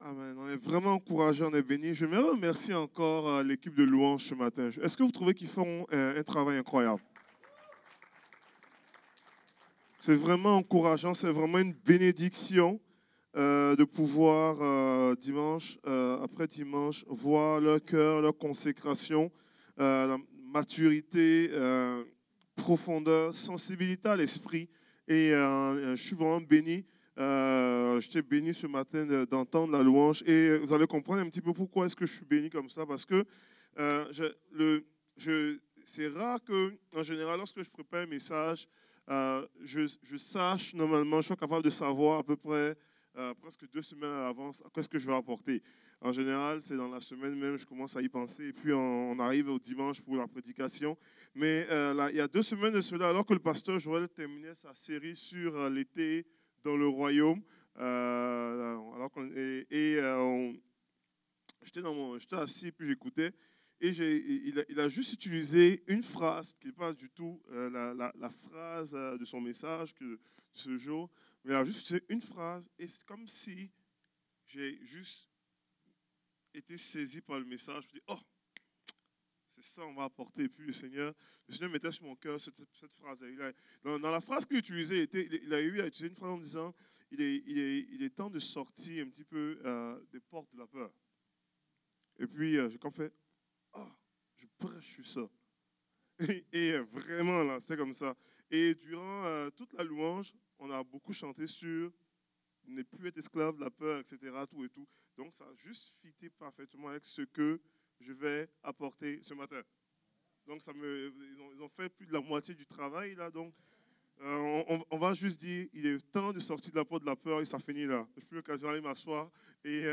Amen. On est vraiment encouragés, on est bénis. Je me remercie encore l'équipe de louange ce matin. Est-ce que vous trouvez qu'ils font un travail incroyable? C'est vraiment encourageant, c'est vraiment une bénédiction de pouvoir dimanche après dimanche voir leur cœur, leur consécration, la maturité, profondeur, sensibilité à l'esprit. Et je suis vraiment béni. J'étais béni ce matin d'entendre la louange. Et vous allez comprendre un petit peu pourquoi est-ce que je suis béni comme ça. Parce que c'est rare que, en général, lorsque je prépare un message, je sache, normalement, je suis capable de savoir à peu près presque 2 semaines à l'avance qu'est-ce que je vais apporter. En général, c'est dans la semaine même, je commence à y penser, et puis on arrive au dimanche pour la prédication. Mais là, il y a 2 semaines de cela, alors que le pasteur Joël terminait sa série sur l'été dans le royaume, j'étais assis, puis j'écoutais, et il a juste utilisé une phrase, qui n'est pas du tout la phrase de son message de ce jour, mais il a juste utilisé une phrase, et c'est comme si j'ai juste été saisi par le message. Je me dis, oh, c'est ça on va apporter. Et puis le Seigneur mettait sur mon cœur cette phrase. Dans la phrase qu'il utilisait, il a eu à utiliser une phrase en disant, il est temps de sortir un petit peu des portes de la peur. Et puis j'ai comme fait, oh, je prêche sur ça. Et vraiment, là, c'était comme ça. Et durant toute la louange, on a beaucoup chanté sur ne plus être esclave de la peur, etc., tout et tout. Donc, ça a juste fité parfaitement avec ce que je vais apporter ce matin. Donc, ils ont fait plus de la moitié du travail, là. Donc, on va juste dire, il est temps de sortir de la porte de la peur et ça finit là. Je peux quasiment aller m'asseoir et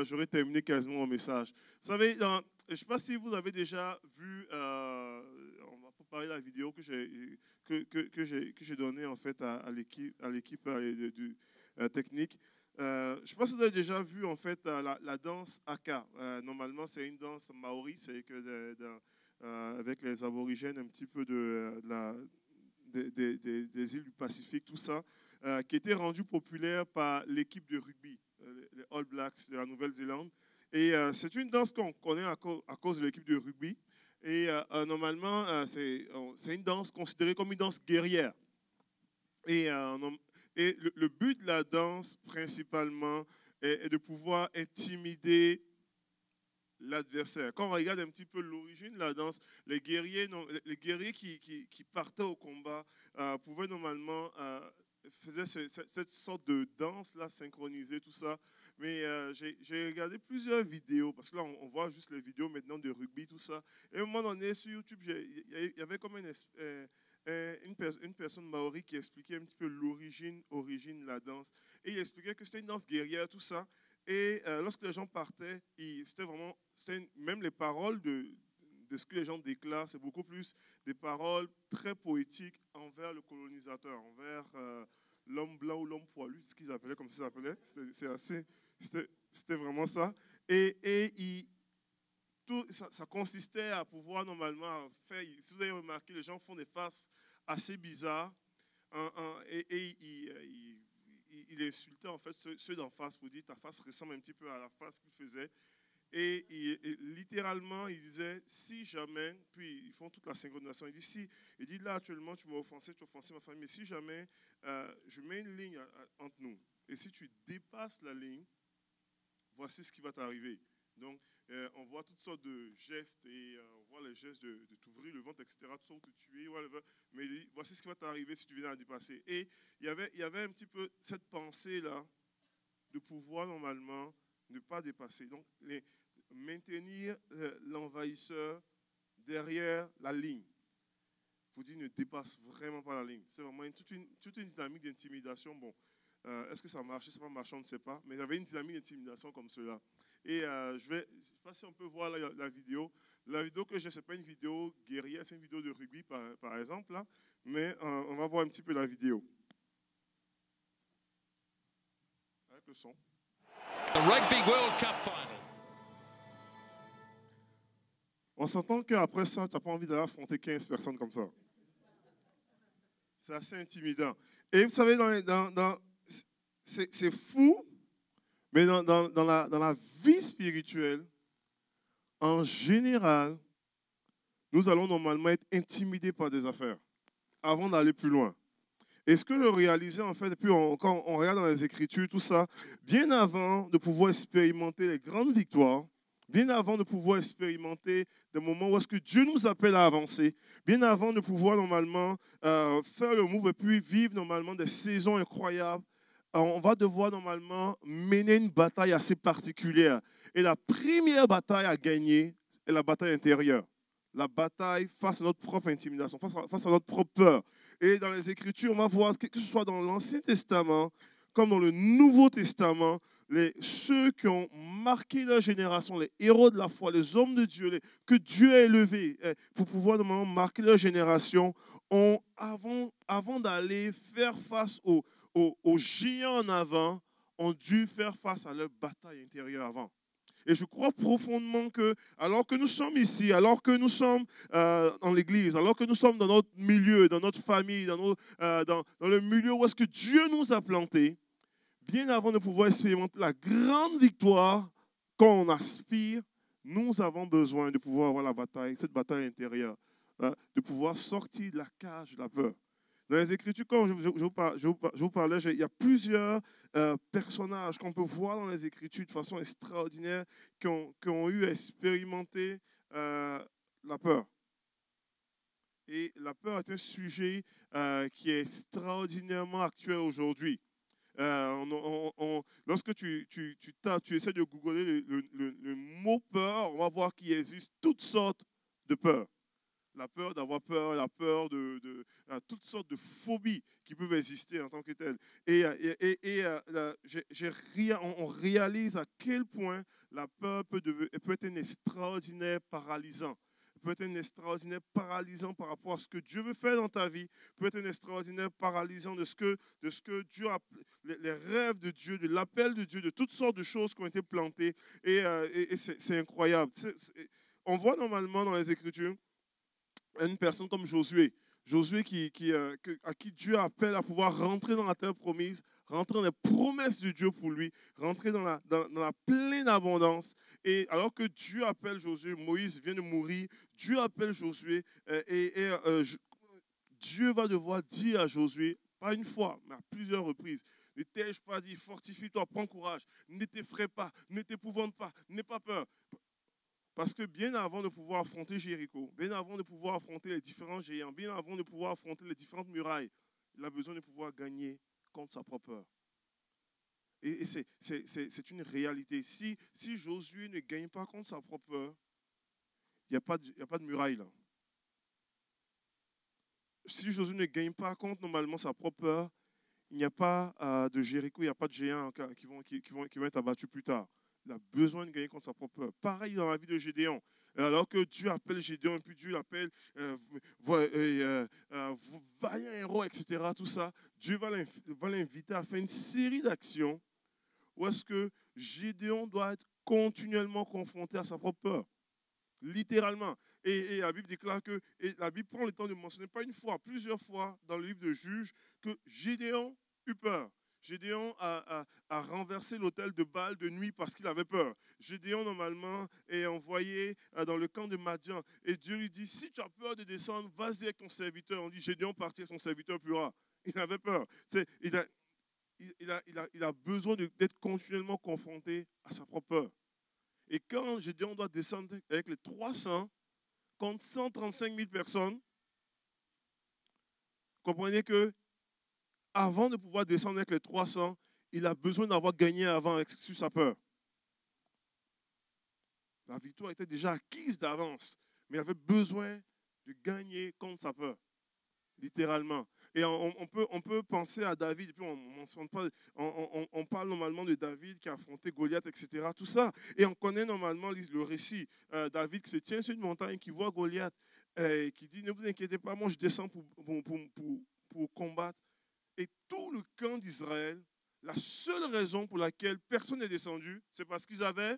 j'aurai terminé quasiment mon message. Vous savez, je ne sais pas si vous avez déjà vu, on va pas parler de la vidéo que j'ai donnée en fait à l'équipe du technique. Je ne sais pas si vous avez déjà vu en fait la danse Haka. Normalement, c'est une danse maori, c'est que avec les aborigènes un petit peu des îles du Pacifique, tout ça, qui était rendu populaire par l'équipe de rugby, les All Blacks de la Nouvelle-Zélande. Et c'est une danse qu'on connaît à cause de l'équipe de rugby. Et normalement, c'est une danse considérée comme une danse guerrière. Et le but de la danse, principalement, est de pouvoir intimider l'adversaire. Quand on regarde un petit peu l'origine de la danse, les guerriers qui partaient au combat pouvaient normalement faisaient cette sorte de danse-là, synchronisée, tout ça. Mais j'ai regardé plusieurs vidéos, parce que là, on voit juste les vidéos maintenant de rugby, tout ça. Et à un moment donné, sur YouTube, il y avait comme une personne maori qui expliquait un petit peu l'origine de la danse. Et il expliquait que c'était une danse guerrière, tout ça. Et lorsque les gens partaient, même les paroles de ce que les gens déclarent, c'est beaucoup plus des paroles très poétiques envers le colonisateur, envers l'homme blanc ou l'homme poilu, ce qu'ils appelaient comme ça s'appelait. C'était vraiment ça. Et ça consistait à pouvoir normalement faire, si vous avez remarqué, les gens font des faces assez bizarres il insultait en fait ceux d'en face pour dire ta face ressemble un petit peu à la face qu'il faisait. Et littéralement, il disait, si jamais, puis ils font toute la synchronisation, il dit là actuellement tu m'as offensé, tu as offensé ma famille, mais si jamais je mets une ligne entre nous, et si tu dépasses la ligne, voici ce qui va t'arriver. Donc, on voit toutes sortes de gestes, et on voit les gestes de t'ouvrir le ventre, etc., tout ça, ou te tuer, whatever. Mais voici ce qui va t'arriver si tu viens à dépasser. Et il y avait un petit peu cette pensée-là de pouvoir normalement ne pas dépasser. Donc, maintenir l'envahisseur derrière la ligne. Vous dites ne dépasse vraiment pas la ligne. C'est vraiment toute une dynamique d'intimidation. Bon, est-ce que ça marche? Si ça n'a pas marché, on ne sait pas. Mais il y avait une dynamique d'intimidation comme cela. Et je ne sais pas si on peut voir la vidéo. La vidéo que j'ai, ce n'est pas une vidéo guerrière, c'est une vidéo de rugby, par exemple. Là. Mais on va voir un petit peu la vidéo. Avec le son. The Rugby World Cup final. On s'entend qu'après ça, tu n'as pas envie d'aller affronter 15 personnes comme ça. C'est assez intimidant. Et vous savez, c'est fou, Mais dans la vie spirituelle, en général, nous allons normalement être intimidés par des affaires avant d'aller plus loin. Et ce que je réalisais, en fait, et puis quand on regarde dans les Écritures, tout ça, bien avant de pouvoir expérimenter les grandes victoires, bien avant de pouvoir expérimenter des moments où est-ce que Dieu nous appelle à avancer, bien avant de pouvoir normalement faire le move et puis vivre normalement des saisons incroyables, on va devoir normalement mener une bataille assez particulière. Et la première bataille à gagner est la bataille intérieure. La bataille face à notre propre intimidation, face à notre propre peur. Et dans les Écritures, on va voir que ce soit dans l'Ancien Testament comme dans le Nouveau Testament, ceux qui ont marqué leur génération, les héros de la foi, les hommes de Dieu, que Dieu a élevés pour pouvoir normalement marquer leur génération, avant d'aller faire face aux géants en avant, ont dû faire face à leur bataille intérieure avant. Et je crois profondément que, alors que nous sommes ici, alors que nous sommes dans l'église, alors que nous sommes dans notre milieu, dans notre famille, dans le milieu où est-ce que Dieu nous a plantés, bien avant de pouvoir expérimenter la grande victoire qu'on aspire, nous avons besoin de pouvoir avoir la bataille, cette bataille intérieure, de pouvoir sortir de la cage de la peur. Dans les Écritures, comme je vous parlais, il y a plusieurs personnages qu'on peut voir dans les Écritures de façon extraordinaire qui ont eu à expérimenter la peur. Et la peur est un sujet qui est extraordinairement actuel aujourd'hui. Lorsque tu essaies de googler le mot peur, on va voir qu'il existe toutes sortes de peurs. La peur d'avoir peur, la peur de toutes sortes de phobies qui peuvent exister en tant que telles. On réalise à quel point la peur peut être un extraordinaire paralysant. Peut être un extraordinaire paralysant par rapport à ce que Dieu veut faire dans ta vie, peut être un extraordinaire paralysant de ce que Dieu a, les rêves de Dieu, de l'appel de Dieu, de toutes sortes de choses qui ont été plantées. Et c'est incroyable. On voit normalement dans les Écritures une personne comme Josué. Josué à qui Dieu appelle à pouvoir rentrer dans la terre promise, rentrer dans les promesses de Dieu pour lui, rentrer dans la pleine abondance. Et alors que Dieu appelle Josué, Moïse vient de mourir, Dieu appelle Josué Dieu va devoir dire à Josué, pas une fois, mais à plusieurs reprises, ne t'ai-je pas dit, fortifie-toi, prends courage, ne t'effraie pas, ne t'épouvante pas, n'aie pas peur. Parce que bien avant de pouvoir affronter Jéricho, bien avant de pouvoir affronter les différents géants, bien avant de pouvoir affronter les différentes murailles, il a besoin de pouvoir gagner contre sa propre peur. Et c'est une réalité. Si Josué ne gagne pas contre sa propre peur, il n'y a pas de muraille là. Si Josué ne gagne pas contre normalement sa propre peur, il n'y a pas de Jéricho, il n'y a pas de géants qui vont être abattus plus tard. Il a besoin de gagner contre sa propre peur. Pareil dans la vie de Gédéon. Alors que Dieu appelle Gédéon, et puis Dieu l'appelle vaillant héros, etc. Tout ça, Dieu va l'inviter à faire une série d'actions où est-ce que Gédéon doit être continuellement confronté à sa propre peur. Littéralement. Et la Bible déclare que, et la Bible prend le temps de mentionner, pas une fois, plusieurs fois dans le livre de Juges, que Gédéon eut peur. Gédéon a renversé l'autel de Baal de nuit parce qu'il avait peur. Gédéon, normalement, est envoyé dans le camp de Madian. Et Dieu lui dit, si tu as peur de descendre, vas-y avec ton serviteur. On dit, Gédéon partit avec son serviteur Pura. Il avait peur. Il a besoin d'être continuellement confronté à sa propre peur. Et quand Gédéon doit descendre avec les 300 contre 135 000 personnes, comprenez que avant de pouvoir descendre avec les 300, il a besoin d'avoir gagné avant sur sa peur. La victoire était déjà acquise d'avance, mais il avait besoin de gagner contre sa peur, littéralement. Et on peut penser à David, et puis on parle normalement de David qui a affronté Goliath, etc. Tout ça. Et on connaît normalement le récit. David qui se tient sur une montagne, qui voit Goliath, qui dit, ne vous inquiétez pas, moi je descends pour combattre. Et tout le camp d'Israël, la seule raison pour laquelle personne n'est descendu, c'est parce qu'ils avaient...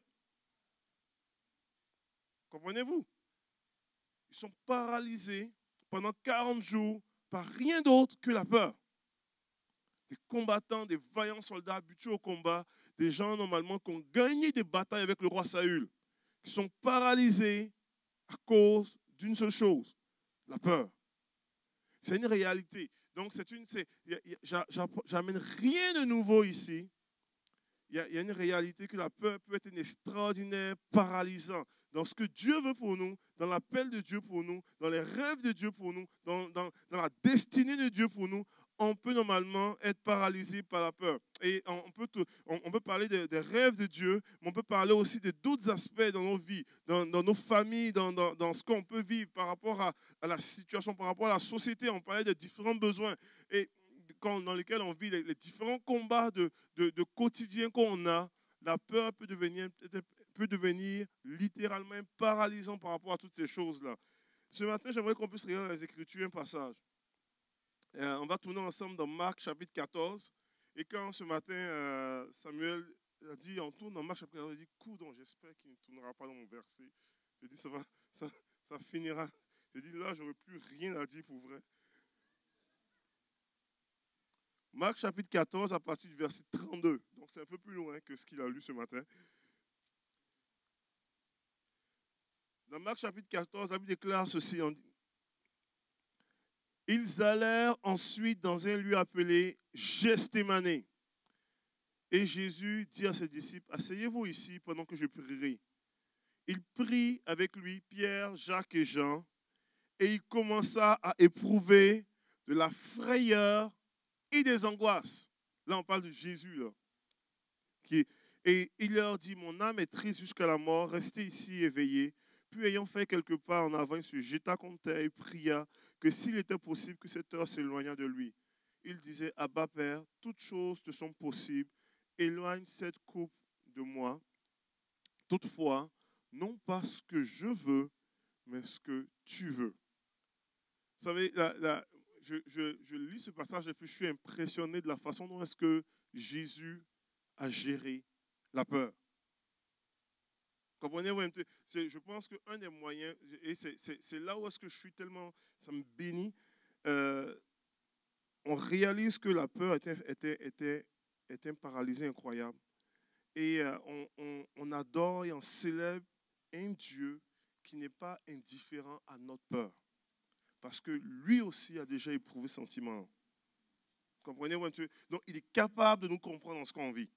Comprenez-vous? Ils sont paralysés pendant 40 jours par rien d'autre que la peur. des combattants, des vaillants soldats habitués au combat, des gens normalement qui ont gagné des batailles avec le roi Saül, qui sont paralysés à cause d'une seule chose, la peur. C'est une réalité. Donc, j'amène rien de nouveau ici. Il y a une réalité que la peur peut être un extraordinaire paralysant dans ce que Dieu veut pour nous, dans l'appel de Dieu pour nous, dans les rêves de Dieu pour nous, dans la destinée de Dieu pour nous. On peut normalement être paralysé par la peur. Et on peut parler des rêves de Dieu, mais on peut parler aussi de d'autres aspects dans nos vies, dans nos familles, dans ce qu'on peut vivre par rapport à la situation, par rapport à la société. On parlait de différents besoins. Et dans lesquels on vit, les différents combats de quotidien qu'on a, la peur peut devenir littéralement paralysant par rapport à toutes ces choses-là. Ce matin, j'aimerais qu'on puisse regarder dans les Écritures un passage. On va tourner ensemble dans Marc chapitre 14. Et quand ce matin, Samuel a dit, on tourne dans Marc chapitre 14, il dit, coudon, j'espère qu'il ne tournera pas dans mon verset. Je dis, ça finira. Je dis, là, j'aurais plus rien à dire pour vrai. Marc chapitre 14 à partir du verset 32. Donc c'est un peu plus loin que ce qu'il a lu ce matin. Dans Marc chapitre 14, la Bible déclare ceci. Ils allèrent ensuite dans un lieu appelé Gethsémani. Et Jésus dit à ses disciples, asseyez-vous ici pendant que je prierai. Il prit avec lui Pierre, Jacques et Jean, et il commença à éprouver de la frayeur et des angoisses. Là, on parle de Jésus. Là, et il leur dit, mon âme est triste jusqu'à la mort, restez ici éveillés. Puis, ayant fait quelques pas en avant, il se jeta contre terre et pria que s'il était possible que cette heure s'éloignât de lui. Il disait, Abba Père, toutes choses te sont possibles, éloigne cette coupe de moi. Toutefois, non pas ce que je veux, mais ce que tu veux. Vous savez, je lis ce passage et puis je suis impressionné de la façon dont est-ce que Jésus a géré la peur. Comprenez, je pense qu'un des moyens, et c'est là où est-ce que je suis tellement, ça me bénit, on réalise que la peur était un paralysé incroyable. Et on adore et on célèbre un Dieu qui n'est pas indifférent à notre peur. Parce que lui aussi a déjà éprouvé ce sentiment. Comprenez? Donc, il est capable de nous comprendre dans ce qu'on vit.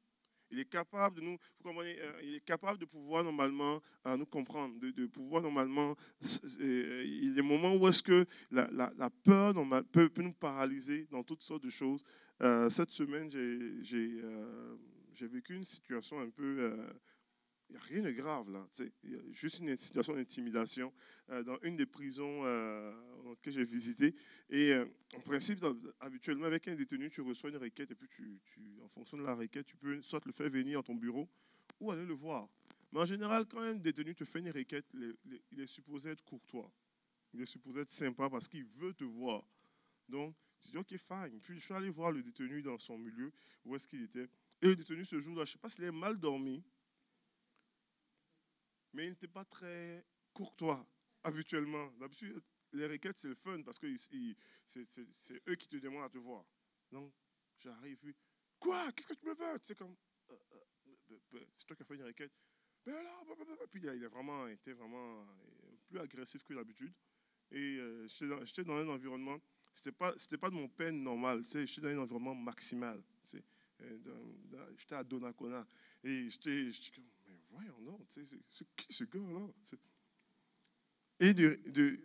Il est capable de nous, vous comprenez, il est capable de pouvoir normalement nous comprendre, de pouvoir normalement, il y a des moments où est-ce que la peur peut nous paralyser dans toutes sortes de choses. Cette semaine, j'ai vécu une situation un peu, il n'y a rien de grave là, il y a juste une situation d'intimidation dans une des prisons que j'ai visitées. Et en principe, habituellement, avec un détenu, tu reçois une requête et puis en fonction de la requête, tu peux soit le faire venir à ton bureau ou aller le voir. Mais en général, quand un détenu te fait une requête, il est supposé être courtois. Il est supposé être sympa parce qu'il veut te voir. Donc, tu dis, OK, fine. Puis je suis allé voir le détenu dans son milieu, où est-ce qu'il était. Et le détenu ce jour-là, je ne sais pas s'il avait mal dormi, mais il n'était pas très courtois, habituellement. D'habitude, les requêtes, c'est le fun, parce que c'est eux qui te demandent à te voir. Donc, j'arrive, puis, quoi? Qu'est-ce que tu me veux? C'est comme, c'est toi qui as fait une requête. Ben là, puis il a vraiment été plus agressif que d'habitude. Et j'étais dans un environnement, c'était pas de mon peine normal, j'étais dans un environnement maximal. J'étais à Donnacona. Et j'étais comme, mais voyons non, c'est qui ce gars-là? Et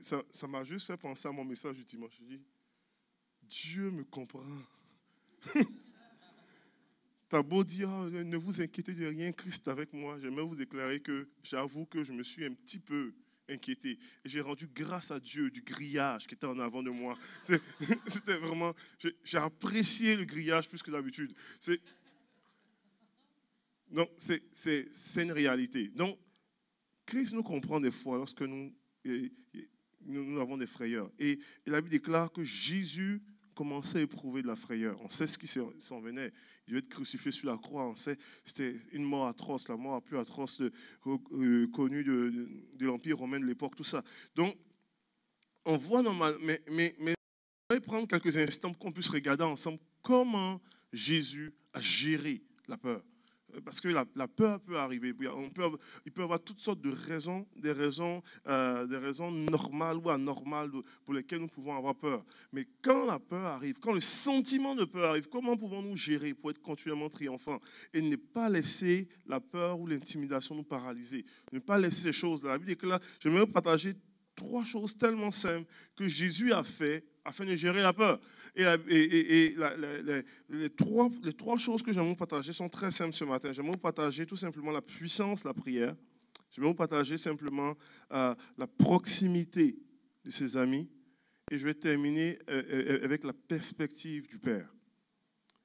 ça m'a juste fait penser à mon message du dimanche. Je dis, Dieu me comprend. T'as beau dire, oh, ne vous inquiétez de rien, Christ est avec moi. J'aimerais vous déclarer que j'avoue que je me suis un petit peu inquiété. Et j'ai rendu grâce à Dieu du grillage qui était en avant de moi. C'était vraiment, j'ai apprécié le grillage plus que d'habitude. Donc, c'est une réalité. Donc, Christ nous comprend des fois lorsque nous avons des frayeurs. Et la Bible déclare que Jésus commençait à éprouver de la frayeur. On sait ce qui s'en venait. Il devait être crucifié sur la croix. On sait c'était une mort atroce, la mort la plus atroce connue de l'Empire romain de l'époque, tout ça. Donc, on voit normalement, mais on va prendre quelques instants pour qu'on puisse regarder ensemble comment Jésus a géré la peur. Parce que la peur peut arriver. Il peut y avoir toutes sortes de raisons, des raisons normales ou anormales pour lesquelles nous pouvons avoir peur. Mais quand la peur arrive, quand le sentiment de peur arrive, comment pouvons-nous gérer pour être continuellement triomphants et ne pas laisser la peur ou l'intimidation nous paralyser, ne pas laisser ces choses-là. La Bible dit que là, j'aimerais partager 3 choses tellement simples que Jésus a fait afin de gérer la peur. Les trois choses que j'aimerais vous partager sont très simples ce matin. J'aimerais vous partager tout simplement la puissance de la prière. J'aimerais vous partager simplement la proximité de ses amis. Et je vais terminer avec la perspective du Père.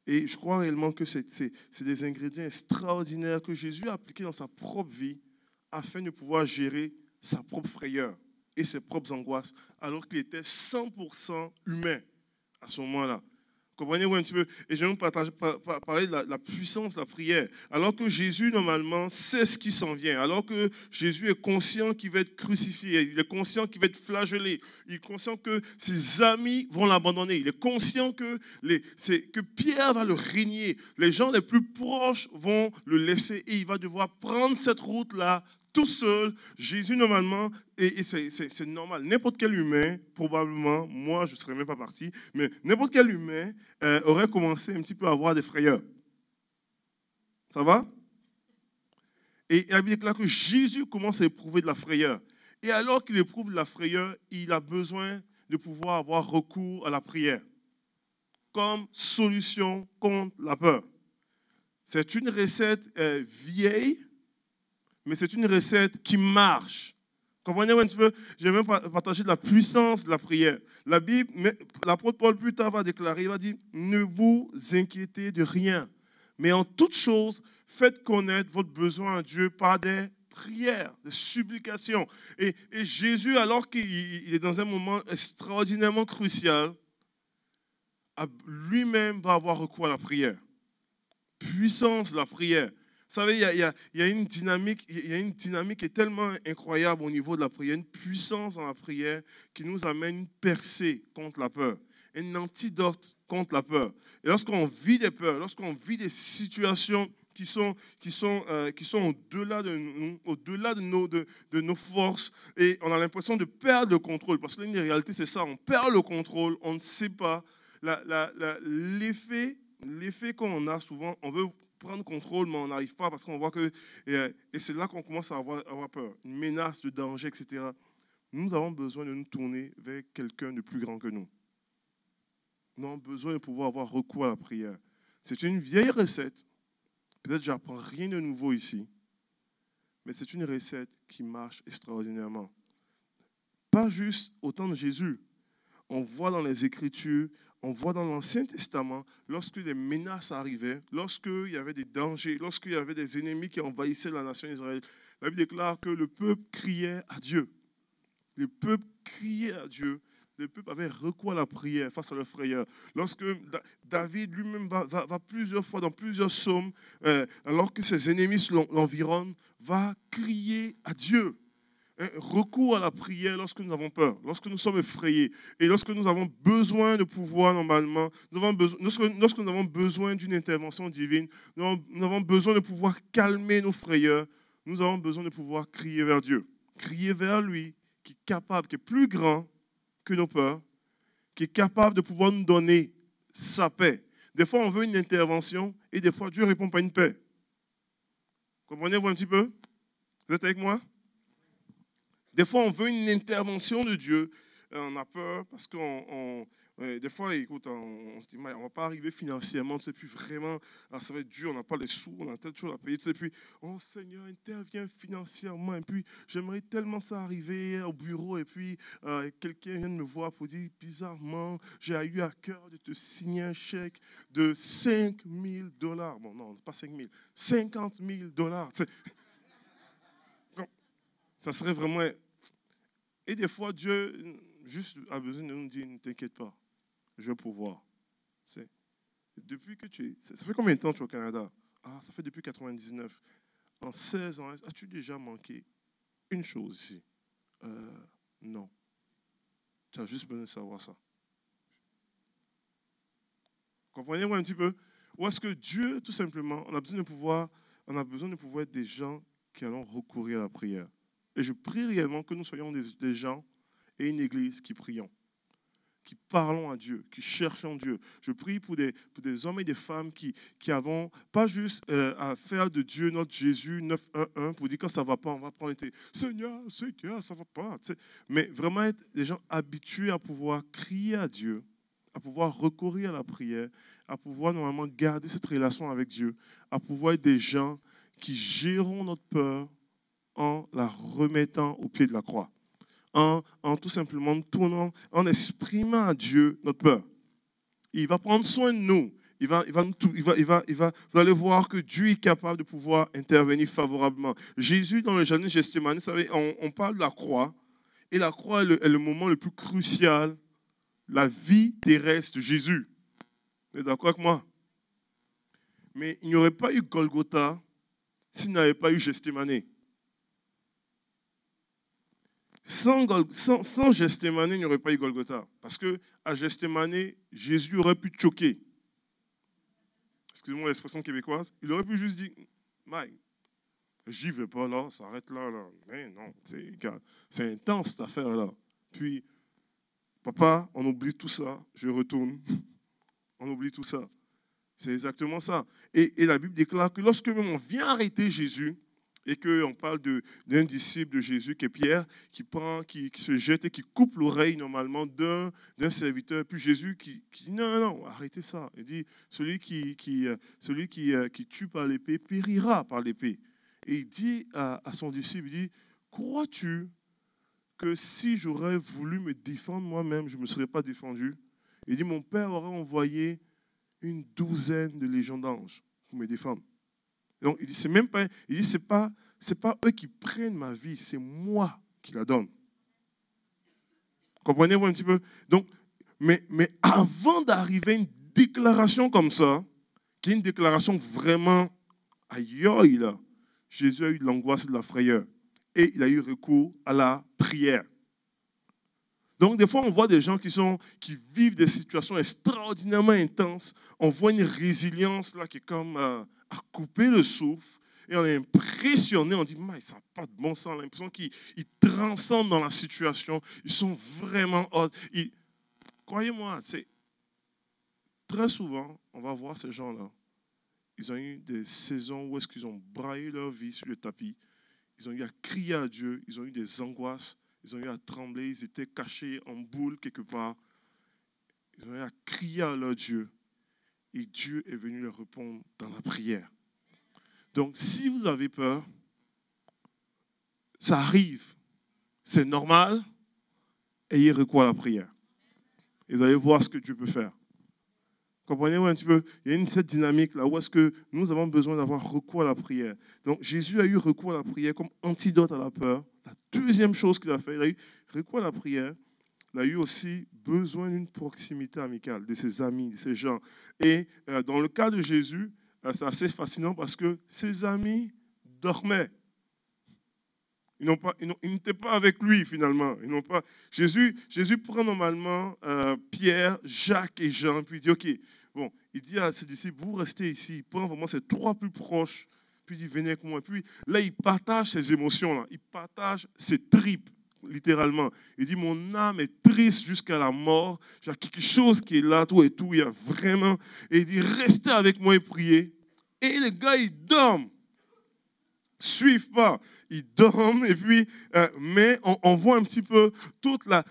Et je crois réellement que c'est des ingrédients extraordinaires que Jésus a appliqués dans sa propre vie afin de pouvoir gérer sa propre frayeur et ses propres angoisses, alors qu'il était 100% humain à ce moment-là. Comprenez-vous un petit peu? Et je vais vous parler de la puissance de la prière. Alors que Jésus, normalement, sait ce qui s'en vient. Alors que Jésus est conscient qu'il va être crucifié. Il est conscient qu'il va être flagellé. Il est conscient que ses amis vont l'abandonner. Il est conscient que Pierre va le régner. Les gens les plus proches vont le laisser et il va devoir prendre cette route-là tout seul. Jésus, normalement, et c'est normal, n'importe quel humain, probablement, moi je ne serais même pas parti, mais n'importe quel humain aurait commencé un petit peu à avoir des frayeurs. Ça va? Et il y a bien là que Jésus commence à éprouver de la frayeur. Et alors qu'il éprouve de la frayeur, il a besoin de pouvoir avoir recours à la prière comme solution contre la peur. C'est une recette vieille, mais c'est une recette qui marche. Comprenez-vous un petit peu? Je vais même partager de la puissance de la prière. La Bible, l'apôtre Paul plus tard va déclarer, il va dire, ne vous inquiétez de rien, mais en toute chose, faites connaître votre besoin à Dieu par des prières, des supplications. Et Jésus, alors qu'il est dans un moment extraordinairement crucial, lui-même va avoir recours à la prière. Puissance de la prière. Vous savez, il y a une dynamique qui est tellement incroyable au niveau de la prière, une puissance dans la prière qui nous amène une percée contre la peur, un antidote contre la peur. Et lorsqu'on vit des peurs, lorsqu'on vit des situations qui sont au-delà de nous, au-delà de nos forces, et on a l'impression de perdre le contrôle, parce que la réalité c'est ça, on perd le contrôle, on ne sait pas. L'effet qu'on a souvent, on veut prendre contrôle, mais on n'arrive pas parce qu'on voit que... Et c'est là qu'on commence à avoir peur, une menace de danger, etc. Nous avons besoin de nous tourner vers quelqu'un de plus grand que nous. Nous avons besoin de pouvoir avoir recours à la prière. C'est une vieille recette. Peut-être que je n'apprends rien de nouveau ici, mais c'est une recette qui marche extraordinairement. Pas juste au temps de Jésus. On voit dans les Écritures, on voit dans l'Ancien Testament, lorsque les menaces arrivaient, lorsqu'il y avait des dangers, lorsqu'il y avait des ennemis qui envahissaient la nation d'Israël, la Bible déclare que le peuple criait à Dieu. Le peuple criait à Dieu. Le peuple avait recours à la prière face à leur frayeur. Lorsque David lui-même va plusieurs fois dans plusieurs psaumes, alors que ses ennemis l'environnent, va crier à Dieu. Recours à la prière lorsque nous avons peur, lorsque nous sommes effrayés et lorsque nous avons besoin de pouvoir normalement, lorsque nous avons besoin d'une intervention divine, nous avons besoin de pouvoir calmer nos frayeurs, nous avons besoin de pouvoir crier vers Dieu, crier vers lui qui est capable, qui est plus grand que nos peurs, qui est capable de pouvoir nous donner sa paix. Des fois, on veut une intervention et des fois, Dieu ne répond pas à une paix. Comprenez-vous un petit peu? Vous êtes avec moi? Des fois, on veut une intervention de Dieu. On a peur parce qu'on... des fois, écoute, on se dit, on ne va pas arriver financièrement, tu sais, puis vraiment, alors ça va être dur, on n'a pas les sous, on a telle chose à payer, tu sais, puis, oh Seigneur, interviens financièrement, et puis j'aimerais tellement ça arriver au bureau, et puis quelqu'un vient de me voir pour dire, bizarrement, j'ai eu à cœur de te signer un chèque de $5 000. Bon, non, pas 5 000, $50 000. Ça serait vraiment... Et des fois, Dieu juste a besoin de nous dire, ne t'inquiète pas, je vais pouvoir. Depuis que ça fait combien de temps tu es au Canada? Ah, ça fait depuis 99. En 16 ans, as-tu déjà manqué une chose ici? Non. Tu as juste besoin de savoir ça. Comprenez-vous un petit peu? Ou est-ce que Dieu, tout simplement, on a besoin de pouvoir être des gens qui allons recourir à la prière. Et je prie réellement que nous soyons des gens et une église qui prions, qui parlons à Dieu, qui cherchons Dieu. Je prie pour des hommes et des femmes qui avons pas juste à faire de Dieu notre Jésus 911 pour dire quand ça ne va pas, on va prendre été Seigneur, ça ne va pas. Mais vraiment être des gens habitués à pouvoir crier à Dieu, à pouvoir recourir à la prière, à pouvoir normalement garder cette relation avec Dieu, à pouvoir être des gens qui géreront notre peur en la remettant au pied de la croix, en tout simplement tournant, en exprimant à Dieu notre peur. Il va prendre soin de nous. Vous allez voir que Dieu est capable de pouvoir intervenir favorablement. Jésus, dans le jardin de Gethsémani, vous savez, on parle de la croix, et la croix est le moment le plus crucial, la vie terrestre de Jésus. Vous êtes d'accord avec moi? Mais il n'y aurait pas eu Golgotha s'il n'y avait pas eu Gethsémani. Sans Gethsémani, il n'y aurait pas eu Golgotha. Parce qu'à Gethsémani, Jésus aurait pu choquer. Excusez-moi l'expression québécoise. Il aurait pu juste dire, Mike, j'y vais pas là, ça arrête là. Mais non, c'est intense cette affaire-là. Puis, papa, on oublie tout ça, je retourne. On oublie tout ça. C'est exactement ça. Et la Bible déclare que lorsque même on vient arrêter Jésus, et qu'on parle d'un disciple de Jésus qui est Pierre, qui se jette et qui coupe l'oreille normalement d'un serviteur. Puis Jésus qui dit non, arrêtez ça. Il dit, celui qui tue par l'épée périra par l'épée. Et il dit à son disciple, il dit, crois-tu que si j'aurais voulu me défendre moi-même, je ne me serais pas défendu? Il dit, mon Père aurait envoyé une douzaine de légions d'anges pour me défendre. Donc, il dit, c'est pas eux qui prennent ma vie, c'est moi qui la donne. Comprenez-vous un petit peu? Donc, mais avant d'arriver à une déclaration comme ça, qui est une déclaration vraiment aïe là, Jésus a eu de l'angoisse et de la frayeur. Et il a eu recours à la prière. Donc, des fois, on voit des gens qui vivent des situations extraordinairement intenses. On voit une résilience là qui est comme à couper le souffle. Et on est impressionné. On dit, mais ça n'a pas de bon sens. On a l'impression qu'ils transcendent dans la situation. Ils sont vraiment hauts. Croyez-moi, très souvent, on va voir ces gens-là. Ils ont eu des saisons où est-ce qu'ils ont braillé leur vie sur le tapis. Ils ont eu à crier à Dieu. Ils ont eu des angoisses. Ils ont eu à trembler, ils étaient cachés en boule quelque part. Ils ont eu à crier à leur Dieu. Et Dieu est venu leur répondre dans la prière. Donc, si vous avez peur, ça arrive. C'est normal. Ayez recours à la prière. Et vous allez voir ce que Dieu peut faire. Comprenez-vous un petit peu? Il y a cette dynamique là où est-ce que nous avons besoin d'avoir recours à la prière. Donc, Jésus a eu recours à la prière comme antidote à la peur. La deuxième chose qu'il a fait, il a eu recours à la prière. Il a eu aussi besoin d'une proximité amicale de ses amis, de ses gens. Et dans le cas de Jésus, c'est assez fascinant parce que ses amis dormaient. Ils n'étaient pas avec lui finalement. Jésus prend normalement Pierre, Jacques et Jean, puis il dit, OK, bon, il dit à ses disciples, vous restez ici. Il prend vraiment ses trois plus proches, puis il dit, venez avec moi. Puis là, il partage ses émotions, là. Il partage ses tripes, littéralement. Il dit, mon âme est triste jusqu'à la mort. Il y a quelque chose qui est là, tout et tout. Il y a vraiment... Et il dit, restez avec moi et priez. Et les gars, ils dorment. Suivent pas, ils dorment et puis, mais on voit un petit peu toute la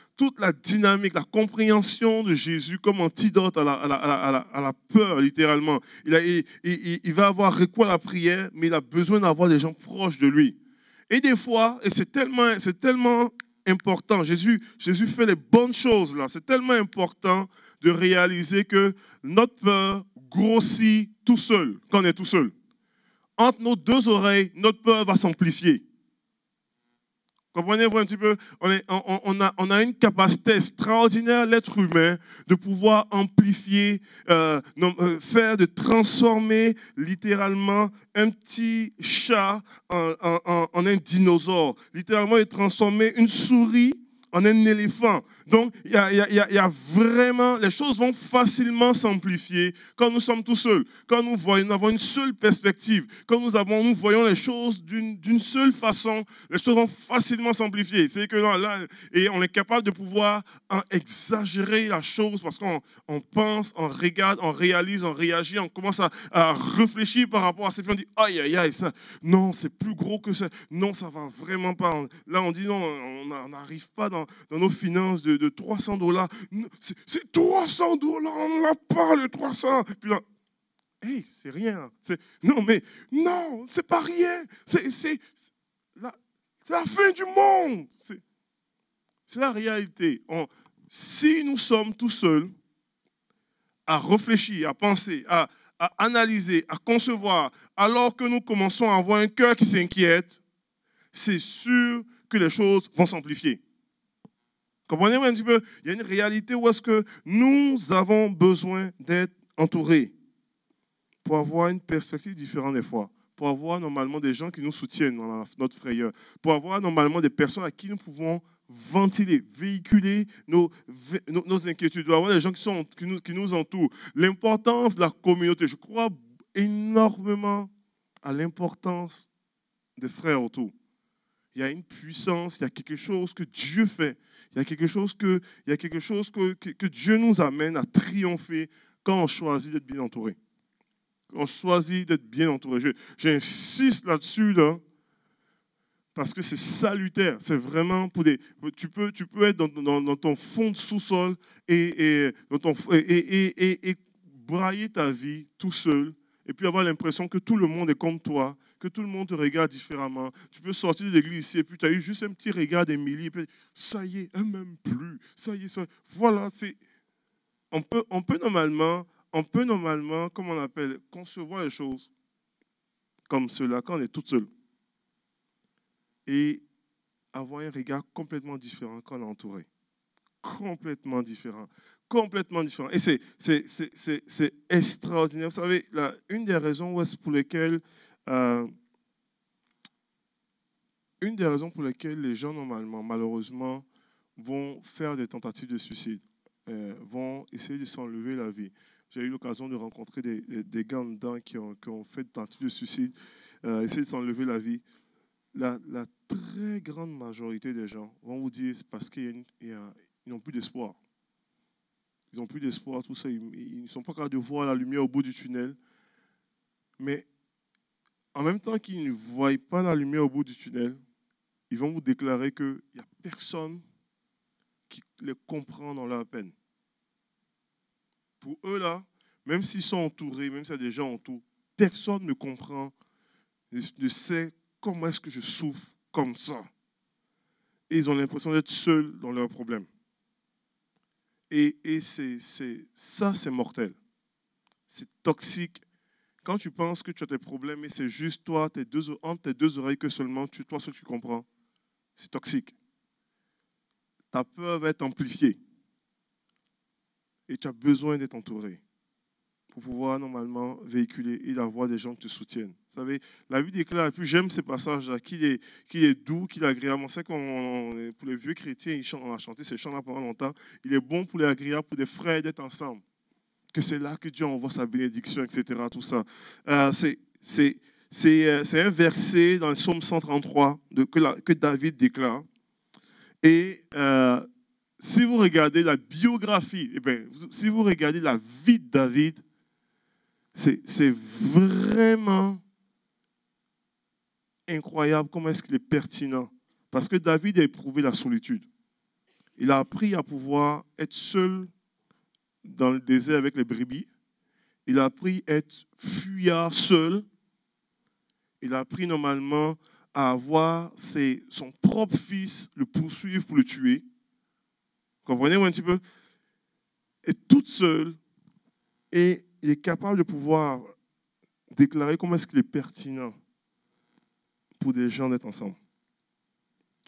dynamique, la compréhension de Jésus comme antidote à la peur, littéralement. Il va avoir recours à la prière, mais il a besoin d'avoir des gens proches de lui. Et des fois, et c'est tellement important, Jésus fait les bonnes choses là, c'est tellement important de réaliser que notre peur grossit tout seul, quand on est tout seul. Entre nos deux oreilles, notre peur va s'amplifier. Comprenez-vous un petit peu? On a une capacité extraordinaire, l'être humain, de pouvoir amplifier, de transformer littéralement un petit chat en un dinosaure. Littéralement, de transformer une souris en un éléphant. Donc, il y a vraiment, les choses vont facilement s'amplifier quand nous sommes tout seuls, quand nous avons une seule perspective, quand nous voyons les choses d'une seule façon, les choses vont facilement s'amplifier. C'est que là, et on est capable de pouvoir exagérer la chose parce qu'on pense, on regarde, on réalise, on réagit, on commence à réfléchir par rapport à ça. Puis on dit, aïe, aïe, aïe, ça, non, c'est plus gros que ça. Non, ça va vraiment pas. Là, on dit, non, on n'arrive pas dans nos finances de $300. C'est $300, on n'a pas le 300. Puis là, hey, c'est rien. Non, mais non, c'est pas rien. C'est la fin du monde. C'est la réalité. Si nous sommes tout seuls à réfléchir, à penser, à analyser, à concevoir, alors que nous commençons à avoir un cœur qui s'inquiète, c'est sûr que les choses vont s'amplifier. Comprenez-vous un petit peu? Il y a une réalité où est-ce que nous avons besoin d'être entourés pour avoir une perspective différente des fois, pour avoir normalement des gens qui nous soutiennent dans notre frayeur, pour avoir normalement des personnes à qui nous pouvons ventiler, véhiculer nos inquiétudes, pour avoir des gens qui nous entourent. L'importance de la communauté, je crois énormément à l'importance des frères autour. Il y a une puissance, il y a quelque chose que Dieu fait. Il y a quelque chose que Dieu nous amène à triompher quand on choisit d'être bien entouré. Quand on choisit d'être bien entouré. J'insiste là-dessus, là, parce que c'est salutaire. C'est vraiment pour des... Tu peux être dans ton fond de sous-sol et brailler ta vie tout seul et puis avoir l'impression que tout le monde est comme toi, que tout le monde te regarde différemment. Tu peux sortir de l'église ici et puis tu as eu juste un petit regard d'Émilie et puis ça y est, elle m'aime plus. Ça y est, ça y est. Voilà, on peut normalement, comme on appelle, concevoir les choses comme cela quand on est tout seul. Et avoir un regard complètement différent quand on est entouré. Complètement différent. Complètement différent. Et c'est extraordinaire. Vous savez, une des raisons pour lesquelles les gens, normalement, malheureusement, vont faire des tentatives de suicide, vont essayer de s'enlever la vie. J'ai eu l'occasion de rencontrer des gars dedans qui ont fait des tentatives de suicide, essayer de s'enlever la vie. La très grande majorité des gens vont vous dire c'est parce qu'ils n'ont plus d'espoir. Ils n'ont plus d'espoir, tout ça. Ils ne sont pas capables de voir la lumière au bout du tunnel. Mais en même temps qu'ils ne voient pas la lumière au bout du tunnel, ils vont vous déclarer qu'il n'y a personne qui les comprend dans leur peine. Pour eux, là, même s'ils sont entourés, même s'il y a des gens autour, personne ne comprend, ne sait comment est-ce que je souffre comme ça. Et ils ont l'impression d'être seuls dans leurs problèmes. Et ça, c'est mortel. C'est toxique. Quand tu penses que tu as tes problèmes et c'est juste toi, entre tes deux oreilles que seulement toi seul tu comprends, c'est toxique. Ta peur va être amplifiée. Et tu as besoin d'être entouré pour pouvoir normalement véhiculer et d'avoir des gens qui te soutiennent. Vous savez, la Bible déclare, et puis j'aime ces passages-là, qu'il est doux, qu'il est agréable. On sait que pour les vieux chrétiens, on a chanté ces chants-là pendant longtemps. Il est bon pour les agréables, pour des frères d'être ensemble. Que c'est là que Dieu envoie sa bénédiction, etc. Tout ça. C'est un verset dans le psaume 133 que David déclare. Et si vous regardez la biographie, si vous regardez la vie de David, c'est vraiment incroyable comment est-ce qu'il est pertinent. Parce que David a éprouvé la solitude. Il a appris à pouvoir être seul dans le désert avec les brebis. Il a appris à être fuyard seul. Il a appris normalement à avoir son propre fils le poursuivre pour le tuer. Comprenez-vous un petit peu? Et toute seule. Et il est capable de pouvoir déclarer comment est-ce qu'il est pertinent pour des gens d'être ensemble.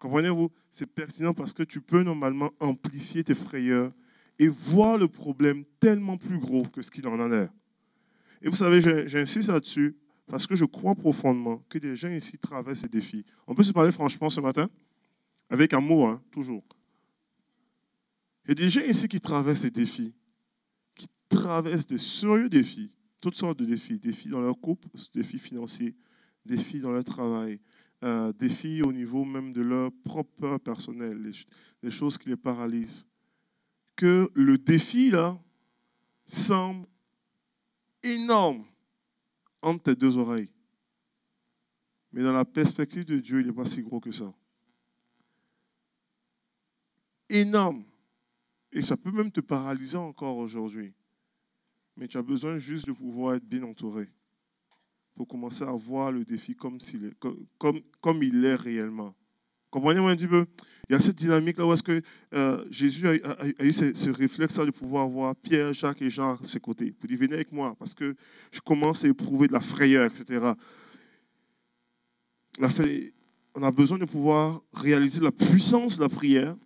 Comprenez-vous? C'est pertinent parce que tu peux normalement amplifier tes frayeurs et voir le problème tellement plus gros que ce qu'il en a l'air. Et vous savez, j'insiste là-dessus parce que je crois profondément que des gens ici traversent ces défis. On peut se parler franchement ce matin? Avec amour, hein, toujours. Il y a des gens ici qui traversent des défis, qui traversent des sérieux défis, toutes sortes de défis, défis dans leur couple, défis financiers, défis dans leur travail, défis au niveau même de leur propre peur personnelle, les choses qui les paralysent. Que le défi, là, semble énorme entre tes deux oreilles. Mais dans la perspective de Dieu, il n'est pas si gros que ça. Énorme. Et ça peut même te paralyser encore aujourd'hui. Mais tu as besoin juste de pouvoir être bien entouré pour commencer à voir le défi comme il est réellement. Comprenez-moi un petit peu? Il y a cette dynamique-là où est-ce que Jésus a eu ce réflexe-là de pouvoir voir Pierre, Jacques et Jean à ses côtés. Pour dire, venez avec moi, parce que je commence à éprouver de la frayeur, etc. On a besoin de pouvoir réaliser la puissance de la prière.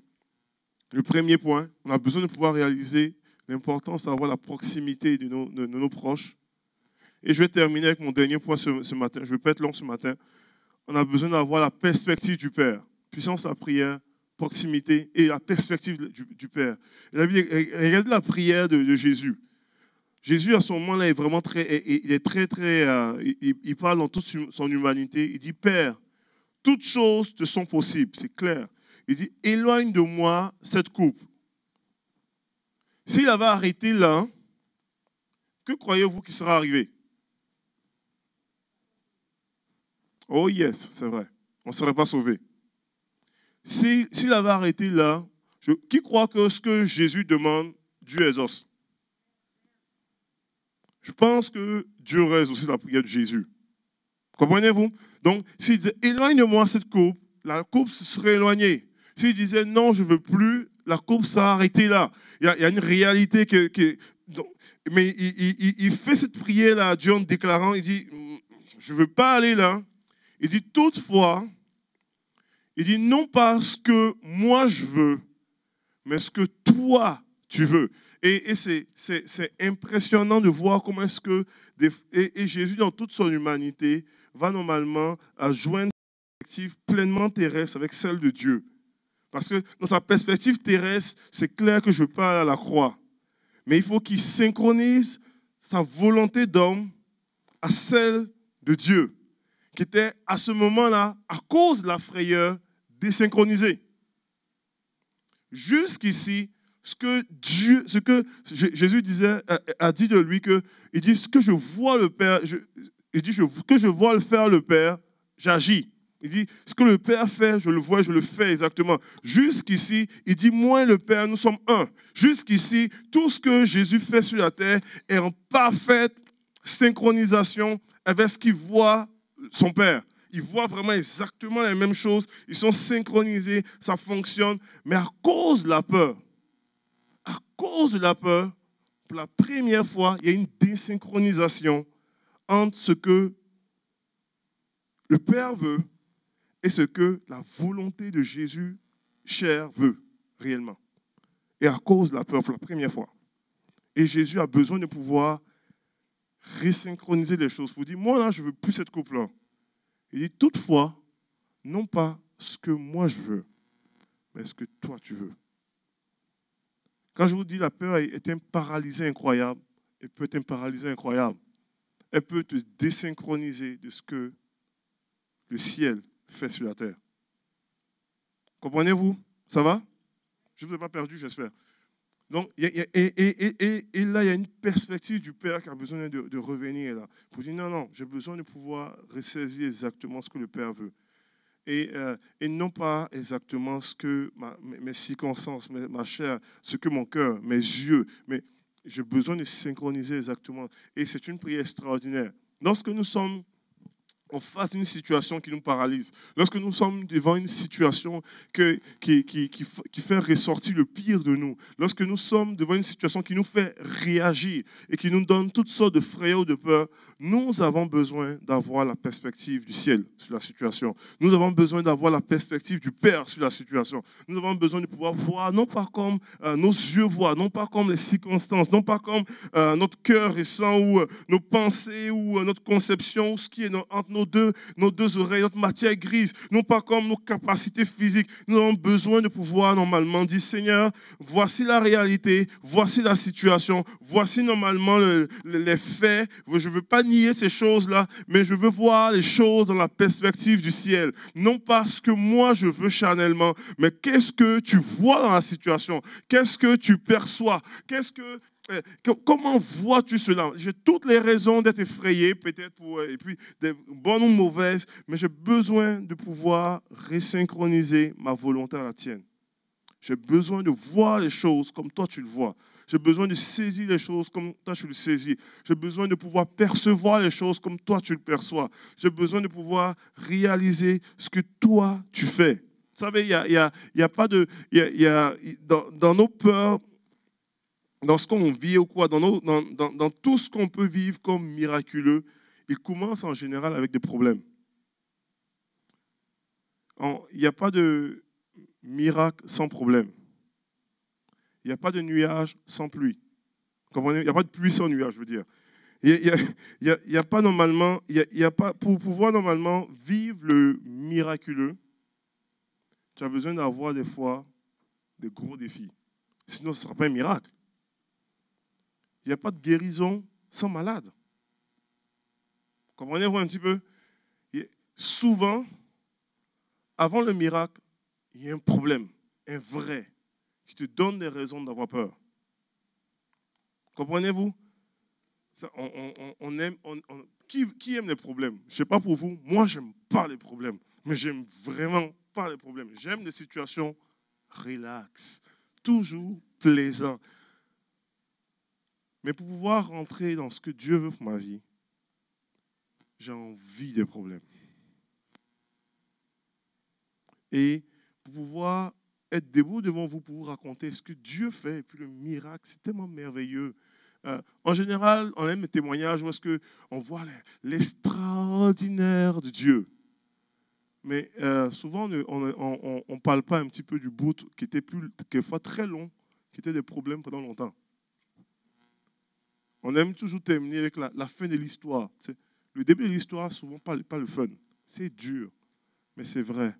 Le premier point, on a besoin de pouvoir réaliser l'importance d'avoir la proximité de nos proches. Et je vais terminer avec mon dernier point ce matin. Je ne vais pas être long ce matin. On a besoin d'avoir la perspective du Père. Puissance de la prière, proximité et la perspective du Père. Regardez la prière de Jésus. Jésus, à ce moment-là, est vraiment il parle dans toute son humanité. Il dit, Père, toutes choses te sont possibles, c'est clair. Il dit, éloigne de moi cette coupe. S'il avait arrêté là, que croyez-vous qui sera arrivé? Oh yes, c'est vrai. On ne serait pas sauvé. S'il avait arrêté là, qui croit que ce que Jésus demande, Dieu exauce? Je pense que Dieu reste aussi la prière de Jésus. Comprenez-vous? Donc, s'il disait, éloigne de moi cette coupe, la coupe se serait éloignée. S'il disait, non, je ne veux plus, la coupe s'est arrêtée là. Il y a une réalité mais il fait cette prière-là à Dieu en déclarant, il dit, je ne veux pas aller là. Il dit, toutefois, il dit, non pas ce que moi je veux, mais ce que toi tu veux. Et c'est impressionnant de voir comment est-ce que et Jésus, dans toute son humanité, va normalement joindre une perspective pleinement terrestre avec celle de Dieu. Parce que dans sa perspective terrestre, c'est clair que je ne veux pas aller à la croix. Mais il faut qu'il synchronise sa volonté d'homme à celle de Dieu, qui était à ce moment-là, à cause de la frayeur, désynchronisée. Jusqu'ici, ce que Jésus a dit de lui, il dit, ce que je vois le Père, que je vois le faire le Père, j'agis. Il dit, ce que le Père fait, je le vois, je le fais exactement. Jusqu'ici, il dit, moi et le Père, nous sommes un. Jusqu'ici, tout ce que Jésus fait sur la terre est en parfaite synchronisation avec ce qu'il voit son Père. Il voit vraiment exactement les mêmes choses. Ils sont synchronisés, ça fonctionne. Mais à cause de la peur, pour la première fois, il y a une désynchronisation entre ce que le Père veut et ce que la volonté de Jésus cher veut réellement. Et à cause de la peur, pour la première fois. Et Jésus a besoin de pouvoir resynchroniser les choses pour dire, moi là, je ne veux plus cette coupe-là. Il dit, toutefois, non pas ce que moi je veux, mais ce que toi tu veux. Quand je vous dis la peur est un paralysé incroyable, elle peut être un paralysé incroyable. Elle peut te désynchroniser de ce que le ciel fait sur la terre. Comprenez-vous? Ça va? Je ne vous ai pas perdu, j'espère. Donc, là, il y a une perspective du Père qui a besoin de revenir là. Pour dire, non, j'ai besoin de pouvoir ressaisir exactement ce que le Père veut. Et non pas exactement ce que mes circonstances, ma chair, ce que mon cœur, mes yeux, mais j'ai besoin de synchroniser exactement. Et c'est une prière extraordinaire. Lorsque nous sommes en face d'une situation qui nous paralyse, lorsque nous sommes devant une situation qui fait ressortir le pire de nous, lorsque nous sommes devant une situation qui nous fait réagir et qui nous donne toutes sortes de frayeurs ou de peur, nous avons besoin d'avoir la perspective du ciel sur la situation. Nous avons besoin d'avoir la perspective du Père sur la situation. Nous avons besoin de pouvoir voir, non pas comme nos yeux voient, non pas comme les circonstances, non pas comme notre cœur ressent ou nos pensées ou notre conception, ce qui est entre nos deux oreilles, notre matière grise, non pas comme nos capacités physiques. Nous avons besoin de pouvoir normalement dire, Seigneur, voici la réalité, voici la situation, voici normalement les faits. Je ne veux pas nier ces choses-là, mais je veux voir les choses dans la perspective du ciel. Non pas ce que moi je veux charnellement, mais qu'est-ce que tu vois dans la situation? Qu'est-ce que tu perçois? Comment vois-tu cela? J'ai toutes les raisons d'être effrayé, peut-être, et puis des bonnes ou mauvaises, mais j'ai besoin de pouvoir resynchroniser ma volonté à la tienne. J'ai besoin de voir les choses comme toi tu le vois. J'ai besoin de saisir les choses comme toi tu le saisis. J'ai besoin de pouvoir percevoir les choses comme toi tu le perçois. J'ai besoin de pouvoir réaliser ce que toi tu fais. Vous savez, il y a pas de... dans nos peurs, dans ce qu'on vit ou quoi, dans tout ce qu'on peut vivre comme miraculeux, il commence en général avec des problèmes. Il n'y a pas de miracle sans problème. Il n'y a pas de nuage sans pluie. Comprenez? Il n'y a pas de pluie sans nuage, je veux dire. Il y a pas normalement, pour pouvoir normalement vivre le miraculeux, tu as besoin d'avoir des fois des gros défis. Sinon, ce ne sera pas un miracle. Il n'y a pas de guérison sans malade. Comprenez-vous un petit peu? Souvent, avant le miracle, il y a un problème, un vrai, qui te donne des raisons d'avoir peur. Comprenez-vous? Qui aime les problèmes? Je ne sais pas pour vous, moi, je n'aime pas les problèmes. Mais j'aime vraiment pas les problèmes. J'aime des situations relax, toujours plaisantes. Mais pour pouvoir rentrer dans ce que Dieu veut pour ma vie, j'ai envie des problèmes. Et pour pouvoir être debout devant vous pour vous raconter ce que Dieu fait, et puis le miracle, c'est tellement merveilleux. En général, on aime les témoignages où est-ce qu'on voit l'extraordinaire de Dieu. Mais souvent, on ne parle pas un petit peu du bout qui était quelquefois très long, qui était des problèmes pendant longtemps. On aime toujours terminer avec la fin de l'histoire. Le début de l'histoire, souvent, pas le fun. C'est dur, mais c'est vrai.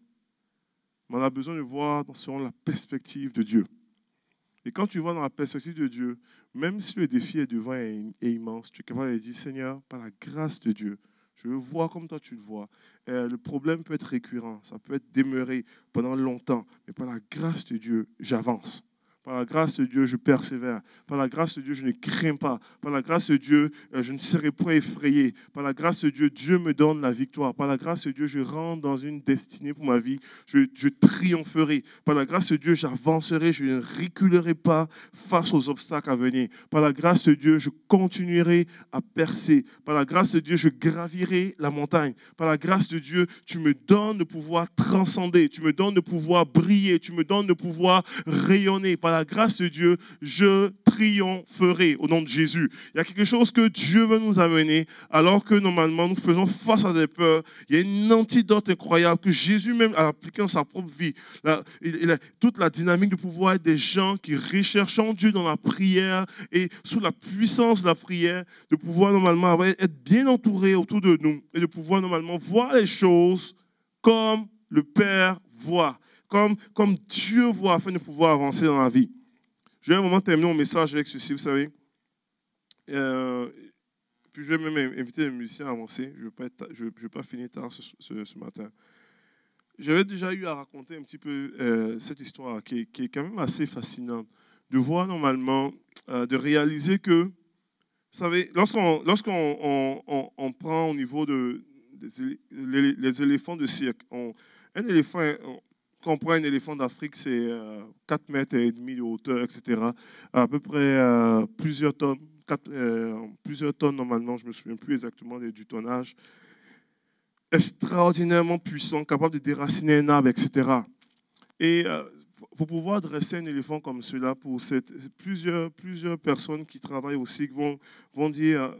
Mais on a besoin de voir selon la perspective de Dieu. Et quand tu vois dans la perspective de Dieu, même si le défi est devant et immense, tu es capable de dire, Seigneur, par la grâce de Dieu, je veux voir comme toi tu le vois. Le problème peut être récurrent, ça peut être demeuré pendant longtemps, mais par la grâce de Dieu, j'avance. Par la grâce de Dieu, je persévère. Par la grâce de Dieu, je ne crains pas. Par la grâce de Dieu, je ne serai pas effrayé. Par la grâce de Dieu, Dieu me donne la victoire. Par la grâce de Dieu, je rentre dans une destinée pour ma vie. Je triompherai. Par la grâce de Dieu, j'avancerai. Je ne reculerai pas face aux obstacles à venir. Par la grâce de Dieu, je continuerai à percer. Par la grâce de Dieu, je gravirai la montagne. Par la grâce de Dieu, tu me donnes de pouvoir transcender. Tu me donnes de pouvoir briller. Tu me donnes de pouvoir rayonner. Par la grâce de Dieu, je triompherai au nom de Jésus. Il y a quelque chose que Dieu veut nous amener alors que normalement nous faisons face à des peurs. Il y a une antidote incroyable que Jésus même a appliquée dans sa propre vie. Il a toute la dynamique de pouvoir être des gens qui recherchent Dieu dans la prière et sous la puissance de la prière, de pouvoir normalement être bien entourés autour de nous et de pouvoir normalement voir les choses comme le Père voit. Comme Dieu voit, afin de pouvoir avancer dans la vie. Je vais à un moment terminer mon message avec ceci, vous savez. Puis je vais même inviter les musiciens à avancer. Je ne vais pas finir tard ce matin. J'avais déjà eu à raconter un petit peu cette histoire qui est quand même assez fascinante. De voir normalement, de réaliser que, vous savez, lorsqu'on prend au niveau les éléphants de cirque, un éléphant... Quand on prend un éléphant d'Afrique, c'est 4,5 mètres de hauteur, etc. À peu près plusieurs tonnes normalement, je ne me souviens plus exactement du tonnage. Extraordinairement puissant, capable de déraciner un arbre, etc. Et pour pouvoir dresser un éléphant comme cela, pour plusieurs personnes qui travaillent aussi vont dire,